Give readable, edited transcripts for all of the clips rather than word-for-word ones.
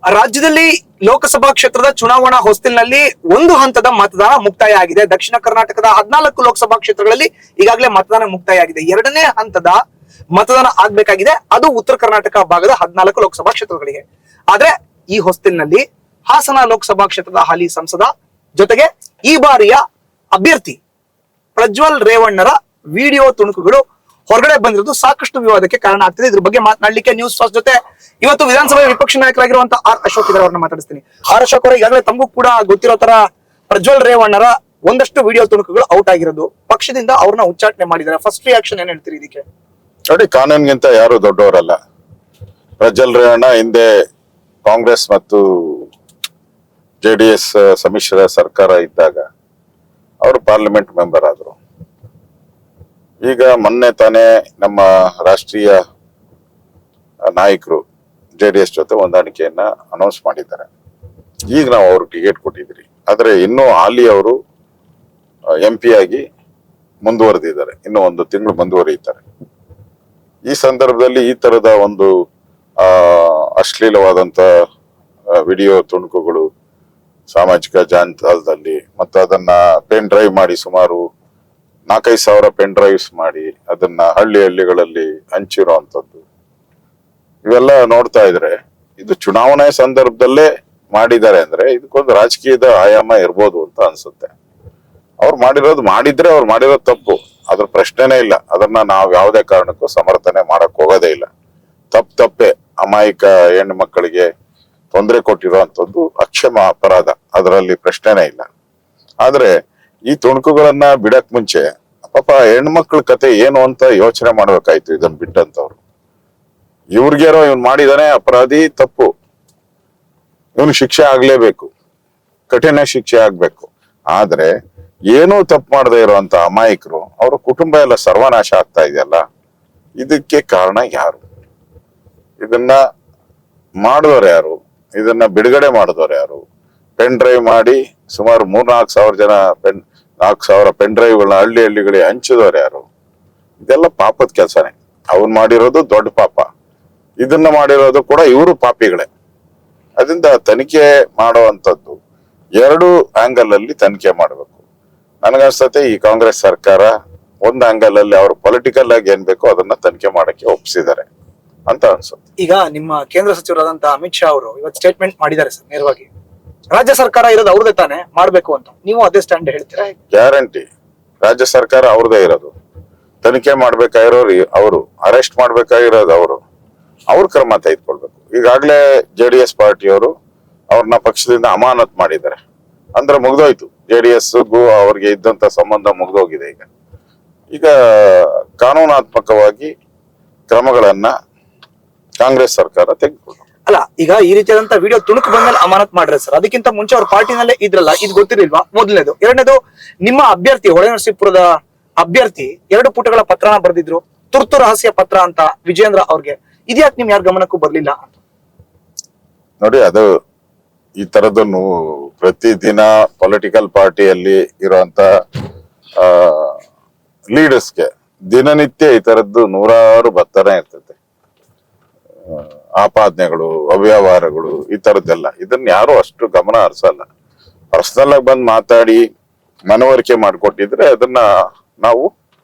ರಾಜ್ಯದಲ್ಲಿ ಲೋಕಸಭಾ ಕ್ಷೇತ್ರದ ಚುನಾವಣಾ ಹೊಸ್ತಿಲಿನಲ್ಲಿ ಒಂದು ಹಂತದ ಮತದಾನ ಮುಕ್ತಾಯ ಆಗಿದೆ. ದಕ್ಷಿಣ ಕರ್ನಾಟಕದ 14 ಲೋಕಸಭಾ ಕ್ಷೇತ್ರಗಳಲ್ಲಿ ಈಗಾಗಲೇ ಮತದಾನ ಮುಕ್ತಾಯ ಆಗಿದೆ. ಎರಡನೇ ಹಂತದ ಮತದಾನ ಆಗ್ಬೇಕಾಗಿದೆ, ಅದು ಉತ್ತರ ಕರ್ನಾಟಕ ಭಾಗದ 14 ಲೋಕಸಭಾ ಕ್ಷೇತ್ರಗಳಿಗೆ. ಆದ್ರೆ ಈ ಹೊಸ್ತಿಲಿನಲ್ಲಿ ಹಾಸನ ಲೋಕಸಭಾ ಕ್ಷೇತ್ರದ ಹಾಲಿ ಸಂಸದ ಜೊತೆಗೆ ಈ ಬಾರಿಯ ಅಭ್ಯರ್ಥಿ ಪ್ರಜ್ವಲ್ ರೇವಣ್ಣರ ವಿಡಿಯೋ ತುಣುಕುಗಳು ಹೊರಗಡೆ ಬಂದಿರೋದು ಸಾಕಷ್ಟು ವಿವಾದಕ್ಕೆ ಕಾರಣ ಆಗ್ತಿದೆ. ಇದ್ರ ಬಗ್ಗೆ ಮಾತನಾಡಲಿಕ್ಕೆ ನ್ಯೂಸ್ ಫಸ್ಟ್ ಜೊತೆ ಇವತ್ತು ವಿಧಾನಸಭೆ ವಿಪಕ್ಷ ನಾಯಕರಾಗಿರುವಂತಹ ಆರ್ ಅಶೋಕ್ ಇದ್ದಾರೆ, ಅವ್ರನ್ನ ಮಾತಾಡಿಸ್ತೀನಿ. ಆರ್ ಅಶೋಕ್ ಅವರ ಈಗಾಗಲೇ ತಮಗೂ ಕೂಡ ಗೊತ್ತಿರೋ ತರ ಪ್ರಜ್ವಲ್ ರೇವಣ್ಣರ ಒಂದಷ್ಟು ವಿಡಿಯೋ ತುಣುಕುಗಳು ಔಟ್ ಆಗಿರೋದು, ಪಕ್ಷದಿಂದ ಅವ್ರನ್ನ ಉಚ್ಚಾಟನೆ ಮಾಡಿದ್ದಾರೆ. ಫಸ್ಟ್ ರಿಯಾಕ್ಷನ್ ಏನ್ ಹೇಳ್ತೀರಿ ಇದಕ್ಕೆ? ನೋಡಿ, ಕಾನೂನಿಗಿಂತ ಯಾರು ದೊಡ್ಡವರಲ್ಲ. ಪ್ರಜ್ವಲ್ ರೇವಣ್ಣ ಹಿಂದೆ ಕಾಂಗ್ರೆಸ್ ಮತ್ತು JDS ಸಮ್ಮಿಶ್ರ ಸರ್ಕಾರ ಇದ್ದಾಗ ಅವರು ಪಾರ್ಲಿಮೆಂಟ್ ಮೆಂಬರ್ ಆದ್ರು. ಈಗ ಮೊನ್ನೆ ತಾನೇ ನಮ್ಮ ರಾಷ್ಟ್ರೀಯ ನಾಯಕರು JDS ಜೊತೆ ಹೊಂದಾಣಿಕೆಯನ್ನ ಅನೌನ್ಸ್ ಮಾಡಿದ್ದಾರೆ. ಈಗ ನಾವು ಅವ್ರಿಗೆ ಟಿಕೆಟ್ ಕೊಟ್ಟಿದ್ರಿ, ಆದ್ರೆ ಇನ್ನೂ ಹಾಲಿ ಅವರು MP ಆಗಿ ಮುಂದುವರೆದಿದ್ದಾರೆ, ಇನ್ನೂ 1 ತಿಂಗಳು ಮುಂದುವರಿಯುತ್ತಾರೆ. ಈ ಸಂದರ್ಭದಲ್ಲಿ ಈ ತರದ ಒಂದು ಅಶ್ಲೀಲವಾದಂತ ವಿಡಿಯೋ ತುಣುಕುಗಳು ಸಾಮಾಜಿಕ ಜಾಲತಾಣದಲ್ಲಿ ಮತ್ತು ಅದನ್ನ ಪೆನ್ ಡ್ರೈವ್ ಮಾಡಿ ಸುಮಾರು 4-5 ಸಾವಿರ ಪೆನ್ ಡ್ರೈವ್ಸ್ ಮಾಡಿ ಅದನ್ನ ಹಳ್ಳಿಗಳಲ್ಲಿ ಹಂಚಿರುವಂತದ್ದು, ಇವೆಲ್ಲ ನೋಡ್ತಾ ಇದ್ರೆ ಇದು ಚುನಾವಣೆ ಸಂದರ್ಭದಲ್ಲೇ ಮಾಡಿದ್ದಾರೆ ಅಂದ್ರೆ ಇದಕ್ಕೊಂದು ರಾಜಕೀಯದ ಆಯಾಮ ಇರ್ಬೋದು ಅಂತ ಅನ್ಸುತ್ತೆ. ಅವ್ರು ಮಾಡಿರೋದು ತಪ್ಪು, ಅದ್ರ ಪ್ರಶ್ನೆನೇ ಇಲ್ಲ. ಅದನ್ನ ನಾವು ಯಾವುದೇ ಕಾರಣಕ್ಕೂ ಸಮರ್ಥನೆ ಮಾಡಕ್ ಹೋಗೋದೇ ಇಲ್ಲ. ತಪ್ಪೇ. ಅಮಾಯಕ ಹೆಣ್ಣು ಮಕ್ಕಳಿಗೆ ತೊಂದರೆ ಕೊಟ್ಟಿರುವಂತದ್ದು ಅಕ್ಷಮ ಅಪರಾಧ, ಅದರಲ್ಲಿ ಪ್ರಶ್ನೆನೇ ಇಲ್ಲ. ಆದ್ರೆ ಈ ತುಣುಕುಗಳನ್ನ ಬಿಡಕ್ ಮುಂಚೆ ಪಾಪ ಹೆಣ್ಮಕ್ಳ ಕತೆ ಏನು ಅಂತ ಯೋಚನೆ ಮಾಡ್ಬೇಕಾಯ್ತು. ಇದನ್ನ ಬಿಟ್ಟಂತವ್ರು ಇವ್ರಿಗೇನೋ ಇವ್ನ್ ಮಾಡಿದಾನೆ, ಅಪರಾಧಿ, ತಪ್ಪು, ಇವನ್ ಶಿಕ್ಷೆ ಆಗ್ಲೇಬೇಕು, ಕಠಿಣ ಶಿಕ್ಷೆ ಆಗ್ಬೇಕು. ಆದ್ರೆ ಏನೂ ತಪ್ಪು ಮಾಡದೇ ಇರುವಂತ ಅಮಾಯಕರು, ಅವ್ರ ಕುಟುಂಬ ಎಲ್ಲ ಸರ್ವನಾಶ ಆಗ್ತಾ ಇದೆಯಲ್ಲ, ಇದಕ್ಕೆ ಕಾರಣ ಯಾರು? ಇದನ್ನ ಮಾಡಿದವ್ರು ಯಾರು? ಇದನ್ನ ಬಿಡುಗಡೆ ಮಾಡಿದವ್ರು ಯಾರು? ಪೆನ್ ಡ್ರೈವ್ ಮಾಡಿ ಸುಮಾರು 3-4 ಸಾವಿರ ಜನ 4 ಸಾವಿರ ಪೆನ್ ಡ್ರೈವ್ಗಳನ್ನ ಹಳ್ಳಿಗಳಿಗೆ ಹಂಚಿದವ್ರು ಯಾರು? ಇದೆಲ್ಲ ಪಾಪದ ಕೆಲಸನೇ. ಅವನ್ ಮಾಡಿರೋದು ದೊಡ್ಡ ಪಾಪ, ಇದನ್ನ ಮಾಡಿರೋದು ಕೂಡ ಇವರು ಪಾಪಿಗಳೇ. ಅದರಿಂದ ತನಿಖೆ ಮಾಡುವಂತದ್ದು 2 ಆಂಗಲ್ ಅಲ್ಲಿ ತನಿಖೆ ಮಾಡ್ಬೇಕು. ನನಗನ್ಸತ್ತೆ ಈ ಕಾಂಗ್ರೆಸ್ ಸರ್ಕಾರ ಒಂದು ಆಂಗಲ್ ಅಲ್ಲಿ ಅವ್ರು ಪೊಲಿಟಿಕಲ್ ಆಗಿ ಏನ್ ಬೇಕೋ ಅದನ್ನ ತನಿಖೆ ಮಾಡಕ್ಕೆ ಒಪ್ಪಿಸಿದ್ದಾರೆ ಅಂತ ಅನ್ಸುತ್ತೆ. ಈಗ ನಿಮ್ಮ ಕೇಂದ್ರ ಸಚಿವರಾದಂತಹ ಅಮಿತ್ ಶಾ ಅವರು ಇವತ್ತು ಸ್ಟೇಟ್ಮೆಂಟ್ ಮಾಡಿದ್ದಾರೆ ಸರ್, ನೇರವಾಗಿ ರಾಜ್ಯ ಸರ್ಕಾರ ಇರೋದು ಅವ್ರದೇ ತಾನೇ ಮಾಡ್ಬೇಕು ಅಂತ. ನೀವು ಅದೇ ಸ್ಟ್ಯಾಂಡ್ ಹೇಳ್ತೀರಾ? ಗ್ಯಾರಂಟಿ. ರಾಜ್ಯ ಸರ್ಕಾರ ಅವ್ರದೇ ಇರೋದು, ತನಿಖೆ ಮಾಡ್ಬೇಕಾಗಿರೋರು ಅವರು, ಅರೆಸ್ಟ್ ಮಾಡ್ಬೇಕಾಗಿರೋದು ಅವರು, ಅವ್ರ ಕ್ರಮ ತೆಗೆದುಕೊಳ್ಬೇಕು. ಈಗಾಗ್ಲೇ JDS ಪಾರ್ಟಿಯವರು ಅವ್ರನ್ನ ಪಕ್ಷದಿಂದ ಅಮಾನತ್ ಮಾಡಿದ್ದಾರೆ. ಅಂದ್ರೆ ಮುಗ್ದೋಯ್ತು, JDS-ಗೂ ಅವ್ರಿಗೆ ಇದ್ದಂತ ಸಂಬಂಧ ಮುಗ್ದೋಗಿದೆ. ಈಗ ಕಾನೂನಾತ್ಮಕವಾಗಿ ಕ್ರಮಗಳನ್ನ ಕಾಂಗ್ರೆಸ್ ಸರ್ಕಾರ ತೆಗೆದುಕೊಂಡು. ಅಲ್ಲ, ಈಗ ಈ ರೀತಿಯಾದಂತ ವಿಡಿಯೋ ತುಣುಕು ಬಂದ್ಮೇಲೆ ಅಮಾನತ್ ಮಾಡ್ರೆ ಸರ್, ಅದಕ್ಕಿಂತ ಮುಂಚೆ ಅವ್ರ ಪಾರ್ಟಿನಲ್ಲೇ ಇದ್ರಲ್ಲ, ಇದು ಗೊತ್ತಿರ್ಲಿಲ್ವಾ? ಮೊದಲನೇದು. ಎರಡನೇದು, ನಿಮ್ಮ ಅಭ್ಯರ್ಥಿ ಹೊಳೆನರಸೀಪುರದ ಅಭ್ಯರ್ಥಿ 2 ಪುಟಗಳ ಪತ್ರನ ಬರೆದಿದ್ರು, ತುರ್ತು ರಹಸ್ಯ ಪತ್ರ ಅಂತ ವಿಜೇಂದ್ರ ಅವ್ರಿಗೆ. ಇದ್ಯಾಕೆ ನಿಮ್ ಯಾರ ಗಮನಕ್ಕೂ ಬರ್ಲಿಲ್ಲ ಅಂತ? ನೋಡಿ, ಅದು ಈ ತರದನ್ನು ಪ್ರತಿದಿನ ಪೊಲಿಟಿಕಲ್ ಪಾರ್ಟಿಯಲ್ಲಿ ಇರುವಂತ ಲೀಡರ್ಸ್ಗೆ ದಿನನಿತ್ಯ ಈ ತರದ್ದು 100 ಬರ್ತಾನೆ ಇರ್ತದೆ. ಆಪಾದನೆಗಳು, ಅವ್ಯವಹಾರಗಳು, ಈ ತರದ್ದೆಲ್ಲ. ಇದನ್ನ ಯಾರು ಅಷ್ಟು ಗಮನ ಹರಿಸಲ್ಲ. ಪರ್ಸನಲ್ ಆಗಿ ಬಂದು ಮಾತಾಡಿ ಮನವರಿಕೆ ಮಾಡಿಕೊಟ್ಟಿದ್ರೆ ಅದನ್ನ ನಾವು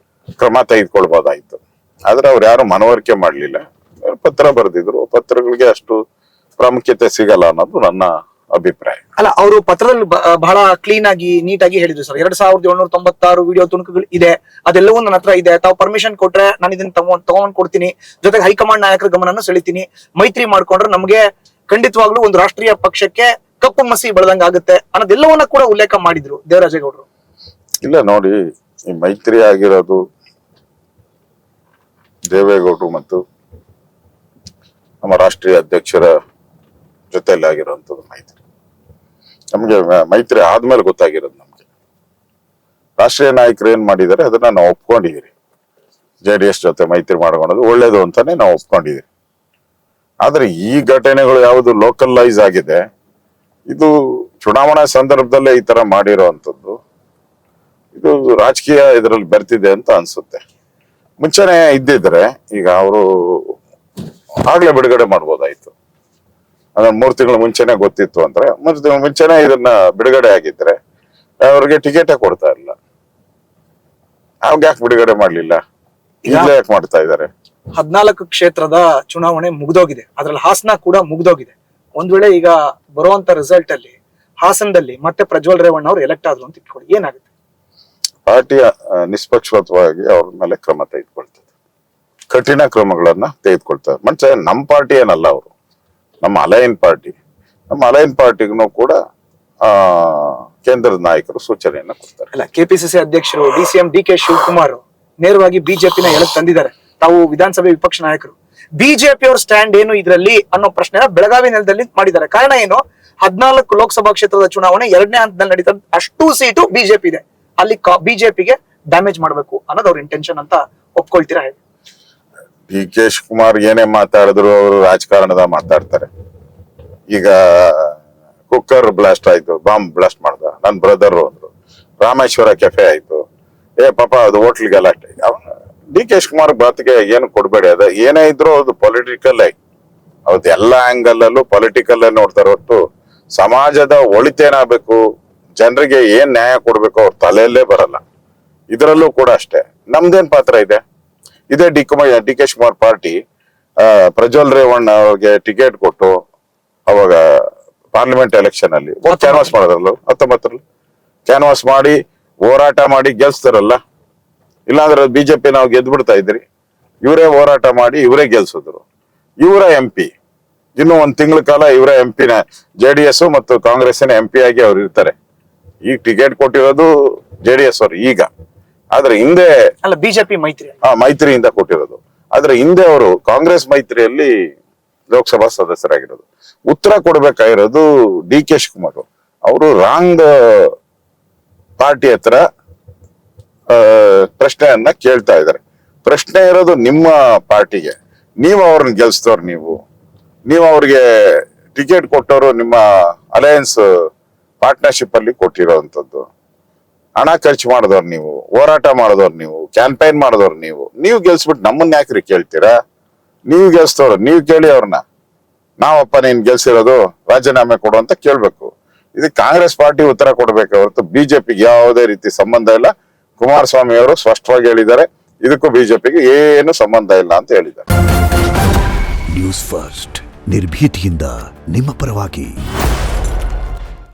ಕ್ರಮ ತೆಗೆದುಕೊಳ್ಬೋದಾಯ್ತು. ಆದ್ರೆ ಅವ್ರು ಯಾರು ಮನವರಿಕೆ ಮಾಡ್ಲಿಲ್ಲ, ಪತ್ರ ಬರೆದಿದ್ರು. ಪತ್ರಗಳಿಗೆ ಅಷ್ಟು ಪ್ರಾಮುಖ್ಯತೆ ಸಿಗಲ್ಲ ಅನ್ನೋದು ನನ್ನ ಅಭಿಪ್ರಾಯ. ಅಲ್ಲ, ಅವರು ಪತ್ರದಲ್ಲಿ ಬಹಳ ಕ್ಲೀನ್ ಆಗಿ ನೀಟಾಗಿ ಹೇಳಿದ್ರು ಸರ್, 2796 ವಿಡಿಯೋ ತುಣುಕುಗಳು ಇದೆ, ಅದೆಲ್ಲವೂ ನನ್ನ ಹತ್ರ ಇದೆ, ತಾವು ಪರ್ಮಿಷನ್ ಕೊಟ್ರೆ ನಾನು ಇದನ್ನ ತಗೊಂಡ್ ಕೊಡ್ತೀನಿ, ಜೊತೆಗೆ ಹೈಕಮಾಂಡ್ ನಾಯಕರ ಗಮನನ ಸೆಳಿತೀನಿ, ಮೈತ್ರಿ ಮಾಡ್ಕೊಂಡ್ರೆ ನಮ್ಗೆ ಖಂಡಿತವಾಗ್ಲೂ ಒಂದು ರಾಷ್ಟ್ರೀಯ ಪಕ್ಷಕ್ಕೆ ಕಪ್ಪು ಮಸಿ ಬೆಳೆದಂಗ ಆಗುತ್ತೆ ಅನ್ನೋದೆಲ್ಲವನ್ನ ಕೂಡ ಉಲ್ಲೇಖ ಮಾಡಿದ್ರು ದೇವರಾಜೇಗೌಡರು. ಇಲ್ಲ ನೋಡಿ, ಈ ಮೈತ್ರಿ ಆಗಿರೋದು ದೇವೇಗೌಡರು ಮತ್ತು ನಮ್ಮ ರಾಷ್ಟ್ರೀಯ ಅಧ್ಯಕ್ಷರ ಜೊತೆಯಲ್ಲಿ ಆಗಿರುವಂತದ್ದು ಮೈತ್ರಿ. ನಮ್ಗೆ ಮೈತ್ರಿ ಆದ್ಮೇಲೆ ಗೊತ್ತಾಗಿರೋದು. ನಮ್ಗೆ ರಾಷ್ಟ್ರೀಯ ನಾಯಕರು ಏನ್ ಮಾಡಿದ್ದಾರೆ ಅದನ್ನ ನಾವು ಒಪ್ಕೊಂಡಿದೀವಿ. JDS ಜೊತೆ ಮೈತ್ರಿ ಮಾಡ್ಕೊಳ್ಳೋದು ಒಳ್ಳೇದು ಅಂತಾನೆ ನಾವು ಒಪ್ಕೊಂಡಿದೀವಿ. ಆದ್ರೆ ಈ ಘಟನೆಗಳು ಯಾವುದು ಲೋಕಲೈಸ್ ಆಗಿದೆ, ಇದು ಚುನಾವಣಾ ಸಂದರ್ಭದಲ್ಲೇ ಈ ತರ ಮಾಡಿರೋವಂಥದ್ದು, ಇದು ರಾಜಕೀಯ ಇದರಲ್ಲಿ ಬರ್ತಿದೆ ಅಂತ ಅನ್ಸುತ್ತೆ. ಮುಂಚೆನೆ ಇದ್ದಿದ್ರೆ ಈಗ ಅವರು ಆಗ್ಲೇ ಬಿಡುಗಡೆ ಮಾಡ್ಬೋದಾಯ್ತು. ಅದನ್ನ 3 ತಿಂಗಳ ಮುಂಚೆನೆ ಗೊತ್ತಿತ್ತು ಅಂದ್ರೆ 3 ತಿಂಗಳ ಮುಂಚೆನೆ ಇದನ್ನ ಬಿಡುಗಡೆ ಆಗಿದ್ರೆ ಅವ್ರಿಗೆ ಟಿಕೆಟೇ ಕೊಡ್ತಾ ಇರಲಿಲ್ಲ. ಅವಾಗ ಯಾಕೆ ಬಿಡುಗಡೆ ಮಾಡ್ಲಿಲ್ಲ? ಈಗಲೇ ಯಾಕೆ ಮಾಡ್ತಾ ಇದ್ದಾರೆ? 14 ಕ್ಷೇತ್ರದ ಚುನಾವಣೆ ಮುಗ್ದೋಗಿದೆ, ಅದ್ರಲ್ಲಿ ಹಾಸನ ಕೂಡ ಮುಗ್ದೋಗಿದೆ. ಒಂದ್ ವೇಳೆ ಈಗ ಬರುವಂತ ರಿಸಲ್ಟ್ ಅಲ್ಲಿ ಹಾಸನದಲ್ಲಿ ಮತ್ತೆ ಪ್ರಜ್ವಲ್ ರೇವಣ್ಣ ಅವ್ರು ಎಲೆಕ್ಟ್ ಆದ್ರು ಅಂತ ಇಟ್ಕೊಳ್ಳಿ, ಏನಾಗುತ್ತೆ? ಪಾರ್ಟಿಯ ನಿಷ್ಪಕ್ಷಪಾತವಾಗಿ ಅವ್ರ ಮೇಲೆ ಕ್ರಮ ತೆಗೆದುಕೊಳ್ತದೆ, ಕಠಿಣ ಕ್ರಮಗಳನ್ನ ತೆಗೆದುಕೊಳ್ತಾರೆ. ಮತ್ತೆ ನಮ್ಮ ಪಾರ್ಟಿ ಏನಲ್ಲ, ಅವರು ನಮ್ಮ ಅಲೈನ್ ಪಾರ್ಟಿ. ನಮ್ಮ ಅಲೈನ್ ಪಾರ್ಟಿಗೂ ಕೂಡ ಕೇಂದ್ರದ ನಾಯಕರು ಸೂಚನೆಯನ್ನ ಕೊಡ್ತಾರೆ. ಅಲ್ಲ, ಕೆಪಿಸಿಸಿ ಅಧ್ಯಕ್ಷರು DCM DK ಶಿವಕುಮಾರ್ ನೇರವಾಗಿ ಬಿಜೆಪಿನ ಎಳಕ್ ತಂದಿದ್ದಾರೆ. ತಾವು ವಿಧಾನಸಭೆ ವಿಪಕ್ಷ ನಾಯಕರು, ಬಿಜೆಪಿ ಅವ್ರ ಸ್ಟ್ಯಾಂಡ್ ಏನು ಇದರಲ್ಲಿ ಅನ್ನೋ ಪ್ರಶ್ನೆನ ಬೆಳಗಾವಿ ನೆಲದಲ್ಲಿ ಮಾಡಿದ್ದಾರೆ. ಕಾರಣ ಏನು? 14 ಲೋಕಸಭಾ ಕ್ಷೇತ್ರದ ಚುನಾವಣೆ 2ನೇ ಹಂತದಲ್ಲಿ ನಡೀತಾ ಅಷ್ಟು ಸೀಟು ಬಿಜೆಪಿ ಇದೆ, ಅಲ್ಲಿ ಬಿಜೆಪಿಗೆ ಡ್ಯಾಮೇಜ್ ಮಾಡಬೇಕು ಅನ್ನೋದು ಅವ್ರ ಇಂಟೆನ್ಷನ್ ಅಂತ ಒಪ್ಕೊಳ್ತೀರಾ ಹೇಳಿ? DK ಶಿವಕುಮಾರ್ ಏನೇ ಮಾತಾಡಿದ್ರು ಅವರು ರಾಜಕಾರಣದ ಮಾತಾಡ್ತಾರೆ. ಈಗ ಕುಕ್ಕರ್ ಬ್ಲಾಸ್ಟ್ ಆಯ್ತು, ಬಾಂಬ್ ಬ್ಲಾಸ್ಟ್ ಮಾಡ್ದ, ನನ್ ಬ್ರದರ್ ಅಂದ್ರು. ರಾಮೇಶ್ವರ ಕೆಫೆ ಆಯ್ತು, ಪಾಪ ಅದು ಹೋಟ್ಲ್ ಗಲಾಟೆ. DK ಶಿವಕುಮಾರ್ ಬಾತಿಗೆ ಏನು ಕೊಡ್ಬೇಡಿ. ಅದ ಏನೇ ಇದ್ರು ಅದು ಪೊಲಿಟಿಕಲ್ ಅವತ್ತು ಎಲ್ಲ ಆಂಗಲ್ ಅಲ್ಲೂ ಪೊಲಿಟಿಕಲ್ ನೋಡ್ತಾರೆ ಹೊರತು ಸಮಾಜದ ಒಳಿತೇನಾಗಬೇಕು, ಜನರಿಗೆ ಏನ್ ನ್ಯಾಯ ಕೊಡ್ಬೇಕು ಅವ್ರ ತಲೆಯಲ್ಲೇ ಬರಲ್ಲ. ಇದರಲ್ಲೂ ಕೂಡ ಅಷ್ಟೇ. ನಮ್ದೇನ್ ಪಾತ್ರ ಇದೆ? ಇದೇ DK ಶಿವಕುಮಾರ್ ಪಾರ್ಟಿ ಪ್ರಜ್ವಲ್ ರೇವಣ್ಣ ಅವ್ರಿಗೆ ಟಿಕೆಟ್ ಕೊಟ್ಟು ಅವಾಗ ಪಾರ್ಲಿಮೆಂಟ್ ಎಲೆಕ್ಷನ್ ಅಲ್ಲಿ ಕ್ಯಾನ್ವಾಸ್ ಮಾಡೋದ್ರಲ್ಲ, 19ರಲ್ಲಿ ಕ್ಯಾನ್ವಾಸ್ ಮಾಡಿ ಹೋರಾಟ ಮಾಡಿ ಗೆಲ್ಸ್ತಾರಲ್ಲ. ಇಲ್ಲಾಂದ್ರೆ ಬಿಜೆಪಿ ನಾವು ಗೆದ್ದು ಬಿಡ್ತಾ ಇದ್ರಿ. ಇವರೇ ಹೋರಾಟ ಮಾಡಿ ಇವರೇ ಗೆಲ್ಸಿದ್ರು. ಇವರ MP ಇನ್ನು 1 ತಿಂಗಳ ಕಾಲ ಇವರ MP-ನ JDS ಮತ್ತು ಕಾಂಗ್ರೆಸ್ಸಿನ MP ಆಗಿ ಅವ್ರು ಇರ್ತಾರೆ. ಈಗ ಟಿಕೆಟ್ ಕೊಟ್ಟಿರೋದು JDS ಅವ್ರು ಈಗ, ಆದ್ರೆ ಹಿಂದೆ ಅಲ್ಲ ಬಿಜೆಪಿ ಮೈತ್ರಿ ಮೈತ್ರಿಯಿಂದ ಕೊಟ್ಟಿರೋದು. ಆದ್ರೆ ಹಿಂದೆ ಅವರು ಕಾಂಗ್ರೆಸ್ ಮೈತ್ರಿಯಲ್ಲಿ ಲೋಕಸಭಾ ಸದಸ್ಯರಾಗಿರೋದು. ಉತ್ತರ ಕೊಡ್ಬೇಕಾಗಿರೋದು DK ಶಿವಕುಮಾರ್. ಅವರು ರಾಂಗ್ ಪಾರ್ಟಿ ಹತ್ರ ಪ್ರಶ್ನೆಯನ್ನ ಕೇಳ್ತಾ ಇದ್ದಾರೆ. ಪ್ರಶ್ನೆ ಇರೋದು ನಿಮ್ಮ ಪಾರ್ಟಿಗೆ. ನೀವು ಅವ್ರನ್ನ ಗೆಲ್ಸ್ತವ್ರು, ನೀವು ಅವ್ರಿಗೆ ಟಿಕೆಟ್ ಕೊಟ್ಟವರು ನಿಮ್ಮ ಅಲಯನ್ಸ್ ಪಾರ್ಟ್ನರ್ಶಿಪ್ ಅಲ್ಲಿ ಕೊಟ್ಟಿರೋಂಥದ್ದು. ಹಣ ಖರ್ಚು ಮಾಡಿದವ್ರು ನೀವು, ಹೋರಾಟ ಮಾಡಿದವ್ರು ನೀವು, ಕ್ಯಾಂಪೈನ್ ಮಾಡಿದವ್ರು ನೀವು ಗೆಲ್ಸ್ಬಿಟ್ಟು ನಮ್ಮನ್ನ ಯಾಕ್ರಿ ಕೇಳ್ತೀರಾ? ನೀವು ಗೆಲ್ಸ್ತವ್ರು, ನೀವು ಕೇಳಿ ಅವ್ರನ್ನ. ನಾವಪ್ಪ ನೀನ್ ಗೆಲ್ಸಿರೋದು, ರಾಜೀನಾಮೆ ಕೊಡು ಅಂತ ಕೇಳ್ಬೇಕು. ಇದು ಕಾಂಗ್ರೆಸ್ ಪಾರ್ಟಿ ಉತ್ತರ ಕೊಡ್ಬೇಕು ಹೊರತು ಬಿಜೆಪಿಗೆ ಯಾವುದೇ ರೀತಿ ಸಂಬಂಧ ಇಲ್ಲ. ಕುಮಾರಸ್ವಾಮಿ ಅವರು ಸ್ಪಷ್ಟವಾಗಿ ಹೇಳಿದ್ದಾರೆ, ಇದಕ್ಕೂ ಬಿಜೆಪಿಗೆ ಏನು ಸಂಬಂಧ ಇಲ್ಲ ಅಂತ ಹೇಳಿದ್ದಾರೆ. ನ್ಯೂಸ್ ಫಸ್ಟ್, ನಿರ್ಭೀತಿಯಿಂದ ನಿಮ್ಮ ಪರವಾಗಿ.